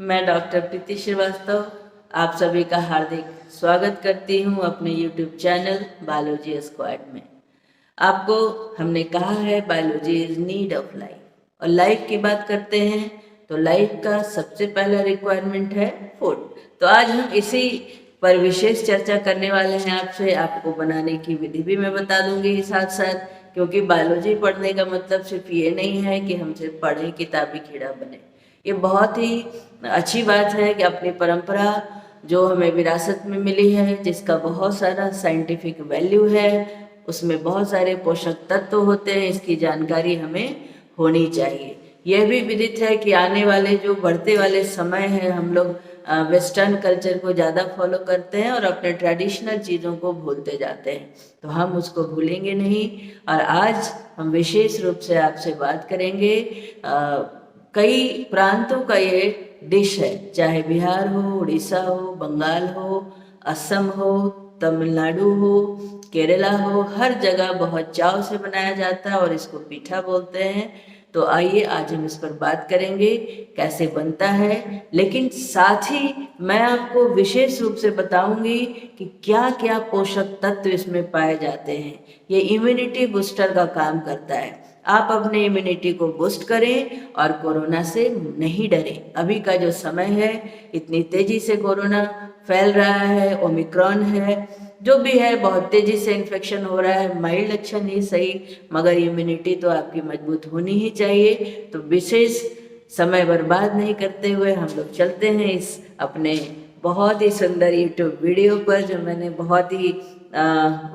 मैं डॉक्टर प्रीति श्रीवास्तव आप सभी का हार्दिक स्वागत करती हूँ अपने YouTube चैनल बायोलॉजी स्क्वाड में। आपको हमने कहा है biology is need of life, और लाइफ की बात करते हैं तो लाइफ का सबसे पहला रिक्वायरमेंट है फूड। तो आज हम इसी पर विशेष चर्चा करने वाले हैं आपसे। आपको बनाने की विधि भी मैं बता दूंगी साथ साथ, क्योंकि बायोलॉजी पढ़ने का मतलब सिर्फ ये नहीं है कि हम सिर्फ पढ़ें किताबी कीड़ा बने। ये बहुत ही अच्छी बात है कि अपनी परंपरा जो हमें विरासत में मिली है, जिसका बहुत सारा साइंटिफिक वैल्यू है, उसमें बहुत सारे पोषक तत्व होते हैं, इसकी जानकारी हमें होनी चाहिए। यह भी विदित है कि आने वाले जो बढ़ते वाले समय है, हम लोग वेस्टर्न कल्चर को ज़्यादा फॉलो करते हैं और अपने ट्रेडिशनल चीज़ों को भूलते जाते हैं, तो हम उसको भूलेंगे नहीं। और आज हम विशेष रूप से आपसे बात करेंगे कई प्रांतों का ये डिश है, चाहे बिहार हो, उड़ीसा हो, बंगाल हो, असम हो, तमिलनाडु हो, केरला हो, हर जगह बहुत चाव से बनाया जाता है और इसको पीठा बोलते हैं। तो आइए आज हम इस पर बात करेंगे कैसे बनता है, लेकिन साथ ही मैं आपको विशेष रूप से बताऊंगी कि क्या क्या पोषक तत्व इसमें पाए जाते हैं। ये इम्यूनिटी बूस्टर का काम करता है। आप अपने इम्यूनिटी को बूस्ट करें और कोरोना से नहीं डरें। अभी का जो समय है, इतनी तेजी से कोरोना फैल रहा है, ओमिक्रॉन है, जो भी है, बहुत तेजी से इन्फेक्शन हो रहा है। माइल्ड लक्षण ही सही, मगर इम्यूनिटी तो आपकी मजबूत होनी ही चाहिए। तो विशेष समय बर्बाद नहीं करते हुए हम लोग चलते हैं इस अपने बहुत ही सुंदर यूट्यूब वीडियो पर, जो मैंने बहुत ही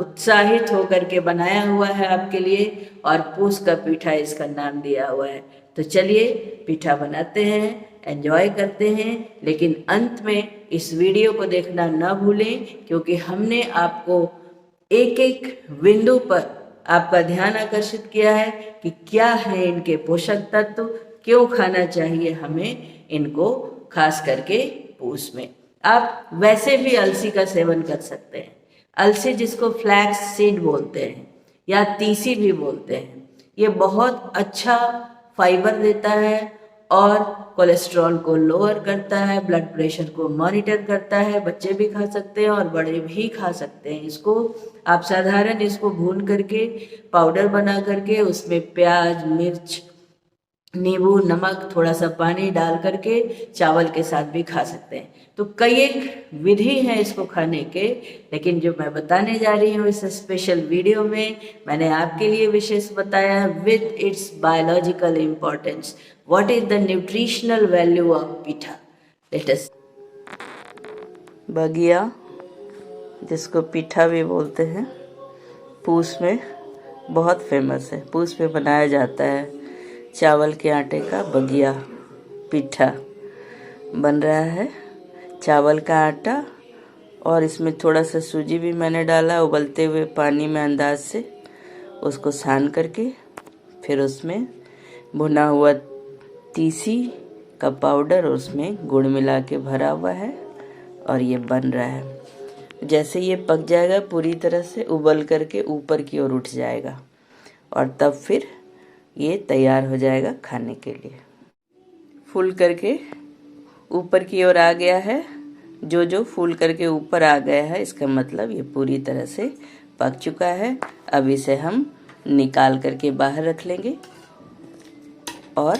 उत्साहित होकर के बनाया हुआ है आपके लिए, और पूस का पीठा इसका नाम दिया हुआ है। तो चलिए पीठा बनाते हैं, एंजॉय करते हैं, लेकिन अंत में इस वीडियो को देखना ना भूलें, क्योंकि हमने आपको एक एक बिंदु पर आपका ध्यान आकर्षित किया है कि क्या है इनके पोषक तत्व, क्यों खाना चाहिए हमें इनको, खास करके पूस में। आप वैसे भी अलसी का सेवन कर सकते हैं। अलसी, जिसको फ्लैक्स सीड बोलते हैं या तीसी भी बोलते हैं, ये बहुत अच्छा फाइबर देता है और कोलेस्ट्रॉल को लोअर करता है, ब्लड प्रेशर को मॉनिटर करता है। बच्चे भी खा सकते हैं और बड़े भी खा सकते हैं इसको। आप साधारण इसको भून करके पाउडर बना करके उसमें प्याज, मिर्च, नींबू, नमक, थोड़ा सा पानी डाल करके चावल के साथ भी खा सकते हैं। तो कई एक विधि है इसको खाने के, लेकिन जो मैं बताने जा रही हूँ इस स्पेशल वीडियो में, मैंने आपके लिए विशेष बताया with its biological importance. What is the nutritional value of pitha. Let us. बगिया, जिसको पीठा भी बोलते हैं, पूस में बहुत फेमस है। पूस में बनाया जाता है चावल के आटे का बगिया पीठा बन रहा है। चावल का आटा और इसमें थोड़ा सा सूजी भी मैंने डाला, उबलते हुए पानी में अंदाज से उसको सान करके, फिर उसमें भुना हुआ तीसी का पाउडर और उसमें गुड़ मिला के भरा हुआ है और ये बन रहा है। जैसे ये पक जाएगा पूरी तरह से, उबल करके ऊपर की ओर उठ जाएगा और तब फिर ये तैयार हो जाएगा खाने के लिए। फूल करके ऊपर की ओर आ गया है। जो जो फूल करके ऊपर आ गया है, इसका मतलब ये पूरी तरह से पक चुका है। अब इसे हम निकाल करके बाहर रख लेंगे और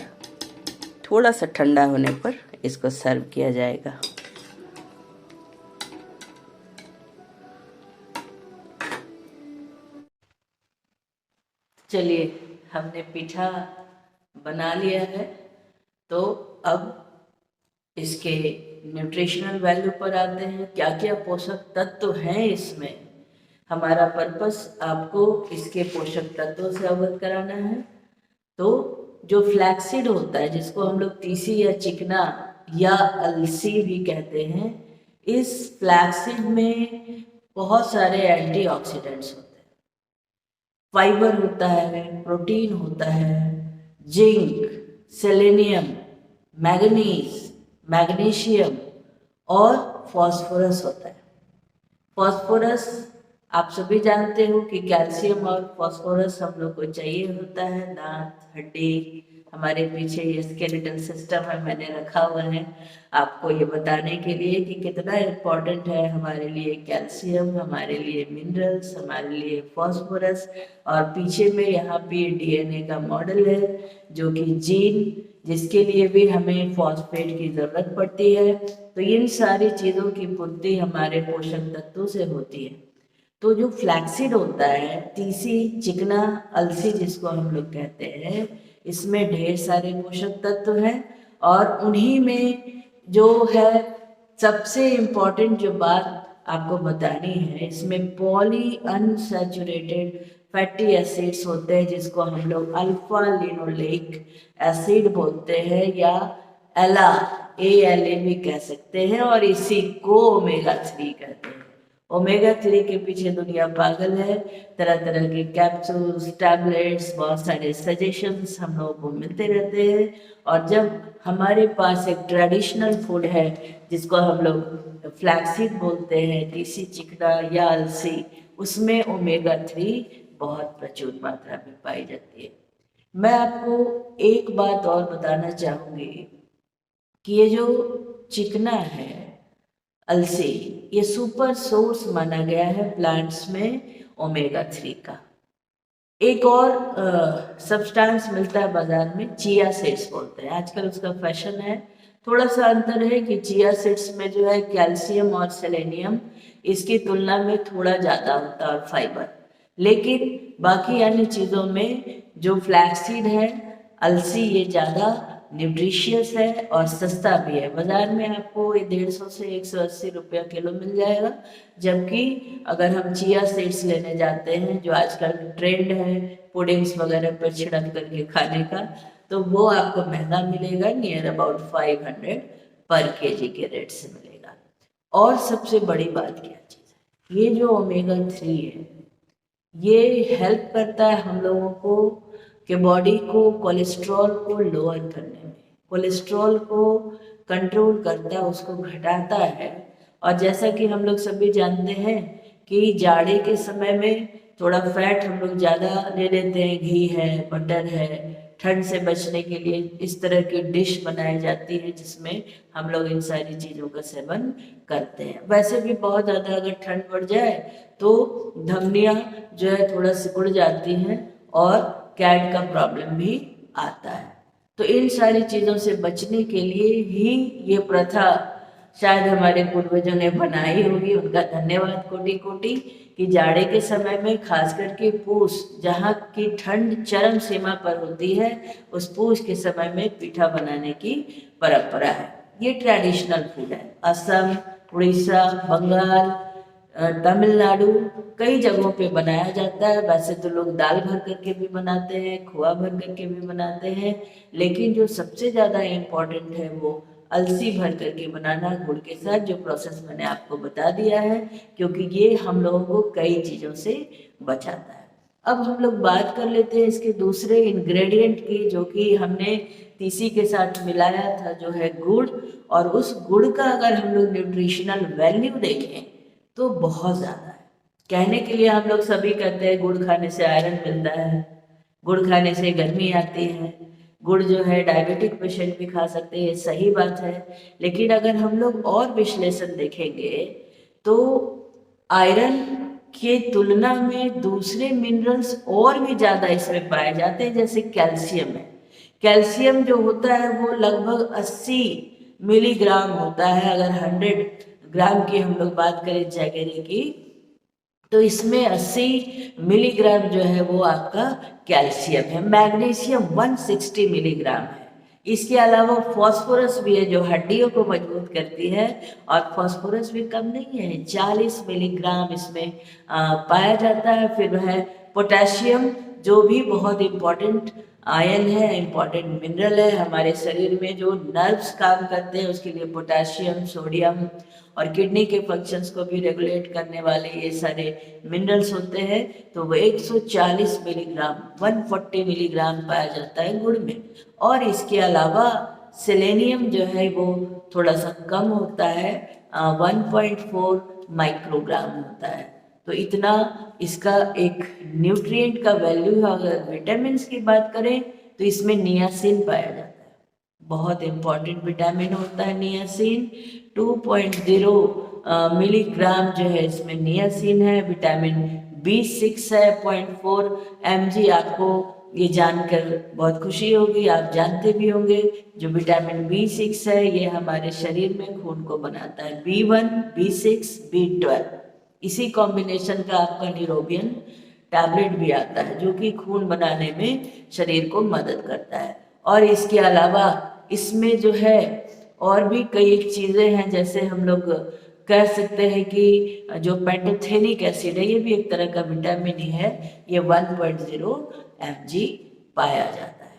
थोड़ा सा ठंडा होने पर इसको सर्व किया जाएगा। चलिए, हमने पीठा बना लिया है, तो अब इसके न्यूट्रिशनल वैल्यू पर आते हैं। क्या क्या पोषक तत्व हैं इसमें। हमारा पर्पस आपको इसके पोषक तत्वों से अवगत कराना है। तो जो फ्लैक्सीड होता है, जिसको हम लोग तीसी या चिकना या अलसी भी कहते हैं, इस फ्लैक्सीड में बहुत सारे एंटीऑक्सीडेंट्स होते हैं, फाइबर होता है, प्रोटीन होता है, जिंक, सेलेनियम, मैग्नीज, मैग्नीशियम और फॉस्फोरस होता है। फॉस्फोरस आप सभी जानते हो कि कैल्शियम और फॉस्फोरस हम लोग को चाहिए होता है दांत, हड्डी, हमारे पीछे ये स्केलेटल सिस्टम है, मैंने रखा हुआ है आपको ये बताने के लिए कि कितना इम्पोर्टेंट है हमारे लिए कैल्शियम, हमारे लिए मिनरल्स, हमारे लिए फॉस्फोरस। और पीछे में यहाँ पे डीएनए का मॉडल है जो कि जीन, जिसके लिए भी हमें फॉस्फेट की ज़रूरत पड़ती है। तो इन सारी चीज़ों की पूर्ति हमारे पोषक तत्वों से होती है। तो जो फ्लैक्सीड होता है, तीसी, चिकना, अलसी जिसको हम लोग कहते हैं, इसमें ढेर सारे पोषक तत्व हैं। और उन्हीं में जो है सबसे इम्पोर्टेंट जो बात आपको बतानी है, इसमें पॉली अनसैचुरेटेड फैटी एसिड्स होते हैं जिसको हम लोग अल्फा लिनोलेइक एसिड बोलते हैं या एला ALA भी कह सकते हैं, और इसी को ओमेगा 3 कहते हैं। ओमेगा 3 के पीछे दुनिया पागल है। तरह तरह के कैप्सूल्स, टैबलेट्स, बहुत सारे सजेशंस हम लोगों को मिलते रहते हैं। और जब हमारे पास एक ट्रेडिशनल फूड है जिसको हम लोग फ्लैक्सीड बोलते हैं, तीसी, चिकना या अलसी, उसमें ओमेगा 3 बहुत प्रचुर मात्रा में पाई जाती है। मैं आपको एक बात और बताना चाहूँगी कि ये जो चिकना है, अलसी, ये सुपर सोर्स माना गया है प्लांट्स में ओमेगा 3 का। एक और सब्सटेंस मिलता है बाजार में, चिया सीड्स बोलते हैं, आजकल उसका फैशन है। थोड़ा सा अंतर है कि चिया सीड्स में जो है कैल्शियम और सेलेनियम इसकी तुलना में थोड़ा ज़्यादा होता है और फाइबर, लेकिन बाकी अन्य चीज़ों में जो फ्लैक्सीड है, अलसी, ये ज़्यादा न्यूट्रिशियस है और सस्ता भी है। बाजार में आपको ये 150 से 180 रुपया किलो मिल जाएगा, जबकि अगर हम चिया सीड्स लेने जाते हैं जो आजकल ट्रेंड है पुडिंग्स वगैरह पर छिड़क करके खाने का, तो वो आपको महंगा मिलेगा, नियर अबाउट 500 पर केजी के रेट से मिलेगा। और सबसे बड़ी बात क्या चीज़ है, ये जो ओमेगा 3 है ये हेल्प करता है हम लोगों को कि बॉडी को कोलेस्ट्रॉल को लोअर करने में, कोलेस्ट्रॉल को कंट्रोल करता है, उसको घटाता है। और जैसा कि हम लोग सभी जानते हैं कि जाड़े के समय में थोड़ा फैट हम लोग ज़्यादा ले लेते हैं, घी है, बटर है, ठंड से बचने के लिए इस तरह की डिश बनाई जाती है जिसमें हम लोग इन सारी चीज़ों का सेवन करते हैं। वैसे भी बहुत ज़्यादा अगर ठंड बढ़ जाए तो धमनियाँ जो है थोड़ा सिकुड़ जाती हैं और कैट का प्रॉब्लम भी आता है। तो इन सारी चीज़ों से बचने के लिए ही ये प्रथा शायद हमारे पूर्वजों ने बनाई होगी, उनका धन्यवाद कोटि कोटि, कि जाड़े के समय में खास करके पूस, जहाँ की ठंड चरम सीमा पर होती है, उस पूस के समय में पीठा बनाने की परंपरा है। ये ट्रेडिशनल फूड है। असम, उड़ीसा, बंगाल, तमिलनाडु, कई जगहों पे बनाया जाता है। वैसे तो लोग दाल भर करके भी बनाते हैं, खोआ भर करके भी बनाते हैं, लेकिन जो सबसे ज़्यादा इम्पोर्टेंट है वो अलसी भर करके बनाना गुड़ के साथ, जो प्रोसेस मैंने आपको बता दिया है, क्योंकि ये हम लोगों को कई चीज़ों से बचाता है। अब हम लोग बात कर लेते हैं इसके दूसरे इंग्रेडिएंट की, जो कि हमने तीसी के साथ मिलाया था, जो है गुड़। और उस गुड़ का अगर हम लोग न्यूट्रिशनल वैल्यू देखें तो बहुत ज़्यादा है। कहने के लिए हम लोग सभी कहते हैं गुड़ खाने से आयरन मिलता है, गुड़ खाने से गर्मी आती है, गुड़ जो है डायबिटिक पेशेंट भी खा सकते हैं, ये सही बात है। लेकिन अगर हम लोग और विश्लेषण देखेंगे तो आयरन के तुलना में दूसरे मिनरल्स और भी ज़्यादा इसमें पाए जाते हैं, जैसे कैल्शियम है। कैल्शियम जो होता है वो लगभग 80 मिलीग्राम होता है। अगर 100 ग्राम की हम लोग बात करें जैगरी की, तो इसमें 80 मिलीग्राम जो है वो आपका कैल्शियम है। मैग्नीशियम 160 मिलीग्राम है। इसके अलावा फॉस्फोरस भी है जो हड्डियों को मजबूत करती है, और फॉस्फोरस भी कम नहीं है, 40 मिलीग्राम इसमें पाया जाता है। फिर है पोटेशियम, जो भी बहुत इम्पॉर्टेंट आयन है, इम्पॉर्टेंट मिनरल है हमारे शरीर में, जो नर्व्स काम करते हैं उसके लिए पोटेशियम, सोडियम, और किडनी के फंक्शंस को भी रेगुलेट करने वाले ये सारे मिनरल्स होते हैं। तो वो 140 मिलीग्राम, 140 मिलीग्राम पाया जाता है गुड़ में। और इसके अलावा सेलेनियम जो है वो थोड़ा सा कम होता है, 1.4 माइक्रोग्राम होता है। तो इतना इसका एक न्यूट्रिएंट का वैल्यू है। अगर विटामिन्स की बात करें तो इसमें नियासिन पाया जाता है। बहुत इंपॉर्टेंट विटामिन होता है नियासिन। 2.0 मिलीग्राम जो है इसमें नियासिन है। विटामिन B6 है 0.4 mg। आपको ये जानकर बहुत खुशी होगी, आप जानते भी होंगे जो विटामिन B6 है ये हमारे शरीर में खून को बनाता है। B1, B6, B12 इसी कॉम्बिनेशन का आपका न्यूरोबियन टैबलेट भी आता है जो कि खून बनाने में शरीर को मदद करता है। और इसके अलावा इसमें जो है और भी कई चीज़ें हैं, जैसे हम लोग कह सकते हैं कि जो पेंटोथेनिक एसिड है ये भी एक तरह का विटामिन ही है, ये 1.0 mg पाया जाता है।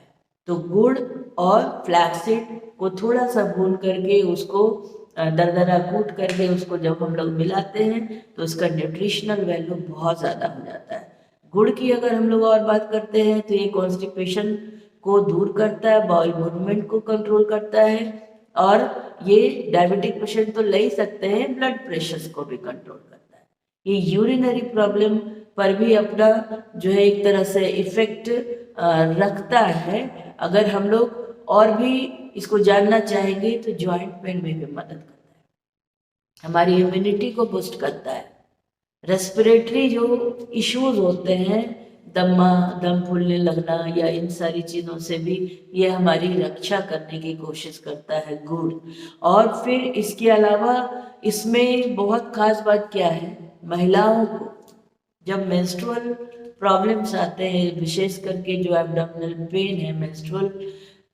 तो गुड़ और फ्लैक्सीड को थोड़ा सा भून करके उसको दरदरा कूट करके उसको जब हम लोग मिलाते हैं तो उसका न्यूट्रिशनल वैल्यू बहुत ज़्यादा हो जाता है। गुड़ की अगर हम लोग और बात करते हैं तो ये कॉन्स्टिपेशन को दूर करता है, बाउल मूवमेंट को कंट्रोल करता है और ये डायबिटिक पेशेंट तो ले ही सकते हैं, ब्लड प्रेशर को भी कंट्रोल करता है। ये यूरिनरी प्रॉब्लम पर भी अपना जो है एक तरह से इफेक्ट रखता है। अगर हम लोग और भी इसको जानना चाहेंगे तो जॉइंट पेन में भी मदद करता है, हमारी इम्यूनिटी को बूस्ट करता है। रेस्पिरेटरी जो इश्यूज होते हैं, दमा, दम फूलने लगना या इन सारी चीज़ों से भी ये हमारी रक्षा करने की कोशिश करता है गुड़। और फिर इसके अलावा इसमें बहुत खास बात क्या है, महिलाओं को जब मेंस्ट्रुअल प्रॉब्लम्स आते हैं, विशेष करके जो एब्डोमिनल पेन है, मेंस्ट्रुअल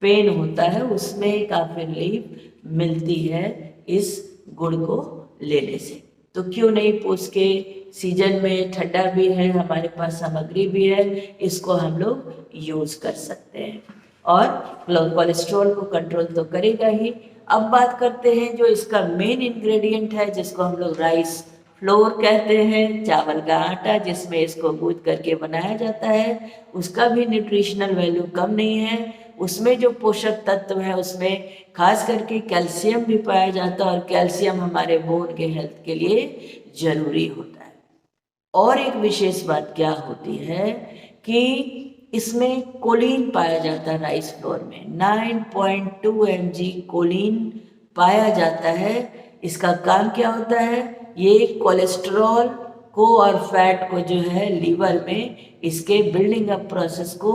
पेन होता है, उसमें काफ़ी रिलीफ मिलती है इस गुड़ को लेने से। तो क्यों नहीं, पूछ के सीजन में ठंडा भी है, हमारे पास सामग्री भी है, इसको हम लोग यूज़ कर सकते हैं और कोलेस्ट्रॉल को कंट्रोल तो करेगा ही। अब बात करते हैं जो इसका मेन इंग्रेडिएंट है जिसको हम लोग राइस फ्लोर कहते हैं, चावल का आटा जिसमें इसको गूंथ करके बनाया जाता है, उसका भी न्यूट्रिशनल वैल्यू कम नहीं है। उसमें जो पोषक तत्व है उसमें खास करके कैल्शियम भी पाया जाता है और कैल्शियम हमारे बोन के हेल्थ के लिए जरूरी होता है। और एक विशेष बात क्या होती है कि इसमें कोलिन पाया जाता है राइस फ्लोर में, 9.2 mg कोलिन पाया जाता है। इसका काम क्या होता है, ये कोलेस्ट्रॉल को और फैट को जो है लीवर में इसके बिल्डिंग अप प्रोसेस को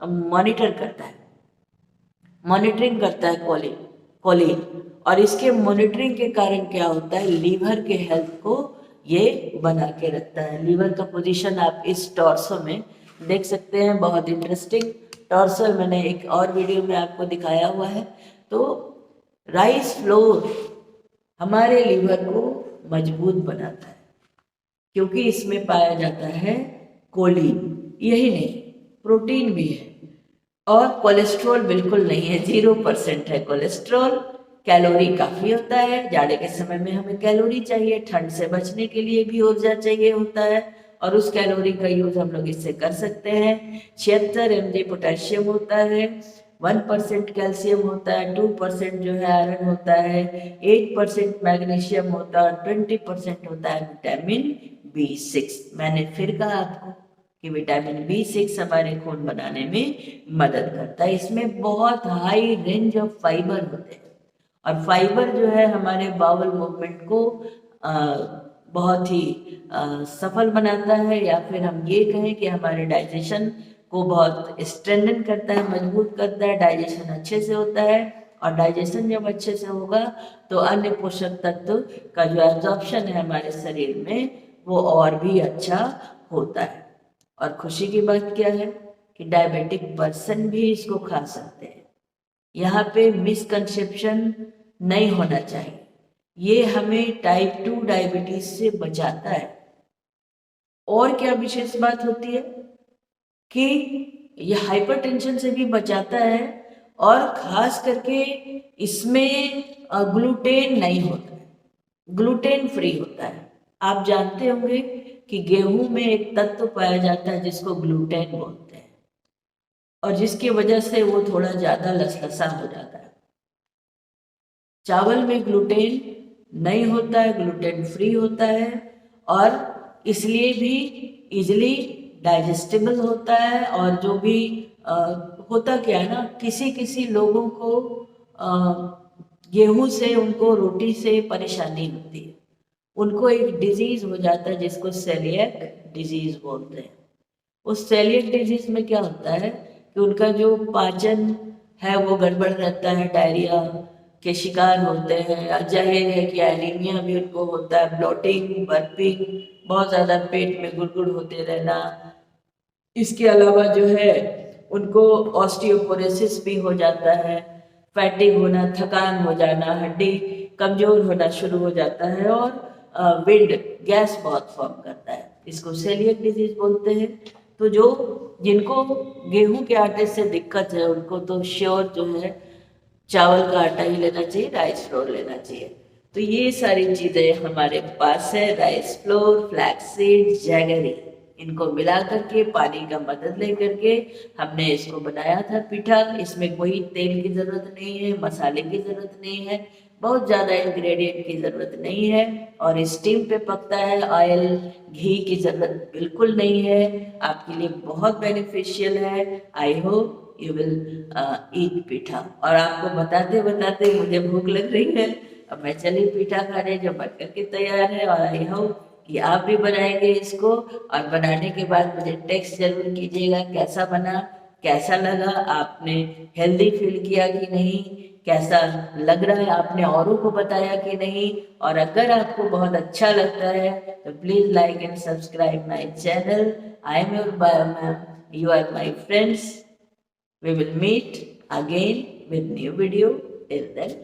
मॉनिटर करता है, मॉनिटरिंग करता है कोलिन। और इसके मॉनिटरिंग के कारण क्या होता है, लीवर के हेल्थ को ये बना के रखता है। लीवर का पोजीशन आप इस टॉर्सो में देख सकते हैं, बहुत इंटरेस्टिंग टॉर्सो मैंने एक और वीडियो में आपको दिखाया हुआ है। तो राइस फ्लोर हमारे लीवर को मजबूत बनाता है क्योंकि इसमें पाया जाता है कोलिन। यही नहीं, प्रोटीन भी है और कोलेस्ट्रॉल बिल्कुल नहीं है, 0% है कोलेस्ट्रॉल। कैलोरी काफ़ी होता है, जाड़े के समय में हमें कैलोरी चाहिए, ठंड से बचने के लिए भी ऊर्जा चाहिए होता है और उस कैलोरी का यूज़ हम लोग इससे कर सकते हैं। 76 mg पोटेशियम होता है, 1% कैल्शियम होता है, 2% जो है आयरन होता है, 8% मैग्नीशियम होता है, 20% होता है विटामिन B6। मैंने फिर कहा आपको कि विटामिन B6 हमारे खून बनाने में मदद करता है। इसमें बहुत हाई रेंज ऑफ फाइबर होते हैं और फाइबर जो है हमारे बाउल मूवमेंट को बहुत ही सफल बनाता है, या फिर हम ये कहें कि हमारे डाइजेशन को बहुत स्ट्रेंथन करता है, मजबूत करता है। डाइजेशन अच्छे से होता है और डाइजेशन जब अच्छे से होगा तो अन्य पोषक तत्व का जो एब्जॉर्प्शन है हमारे शरीर में वो और भी अच्छा होता है। और खुशी की बात क्या है कि डायबिटिक पर्सन भी इसको खा सकते हैं। यहाँ पे मिसकंसेप्शन नहीं होना चाहिए, ये हमें टाइप 2 डायबिटीज से बचाता है। और क्या विशेष बात होती है कि ये हाइपरटेंशन से भी बचाता है और खास करके इसमें ग्लूटेन नहीं होता है, ग्लूटेन फ्री होता है। आप जानते होंगे कि गेहूं में एक तत्व पाया जाता है जिसको ग्लूटेन बोलते हैं और जिसकी वजह से वो थोड़ा ज़्यादा लसलसा हो जाता है। चावल में ग्लूटेन नहीं होता है, ग्लूटेन फ्री होता है और इसलिए भी इजीली डाइजेस्टेबल होता है और जो भी होता क्या है ना, किसी किसी लोगों को गेहूं से, उनको रोटी से परेशानी होती है, उनको एक डिजीज हो जाता है जिसको सेलिएक डिजीज बोलते हैं। उस सेलिएक डिजीज में क्या होता है कि उनका जो पाचन है वो गड़बड़ रहता है, डायरिया के शिकार होते हैं। जाहिर है कि एनीमिया भी उनको होता है, ब्लोटिंग, बर्पिंग, बहुत ज़्यादा पेट में गुड़गुड़ होते रहना। इसके अलावा जो है उनको ऑस्टियोपोरोसिस भी हो जाता है, फैटिग होना, थकान हो जाना, हड्डी कमजोर होना शुरू हो जाता है, और विंड गैस बहुत फॉर्म करता है, इसको सेलिएक डिजीज बोलते हैं। तो जो जिनको गेहूं के आटे से दिक्कत है उनको तो श्योर जो है चावल का आटा ही लेना चाहिए, राइस फ्लोर लेना चाहिए। तो ये सारी चीज़ें हमारे पास है, rice flour, flax seed, jaggery, इनको मिला करके पानी का मदद लेकर के हमने इसको बनाया था पीठा। इसमें कोई तेल की ज़रूरत नहीं है, मसाले की ज़रूरत नहीं है, बहुत ज़्यादा इंग्रेडिएंट की ज़रूरत नहीं है, और स्टीम पे पकता है, ऑयल घी की ज़रूरत बिल्कुल नहीं है। आपके लिए बहुत बेनिफिशियल है। I hope you will eat पीठा। और आपको बताते बताते मुझे भूख लग रही है, अब मैं चली पीठा खाने, जो बन करके तैयार है, और आई होप कि आप भी बनाएंगे इसको, और बनाने के बाद मुझे टेक्स्ट जरूर कीजिएगा कैसा बना, कैसा लगा, आपने हेल्दी फील किया कि नहीं, कैसा लग रहा है, आपने औरों को बताया कि नहीं। और अगर आपको बहुत अच्छा लगता है तो please like and subscribe my channel. I am your ma'am, you are my friends. We will meet again with new video. Till then,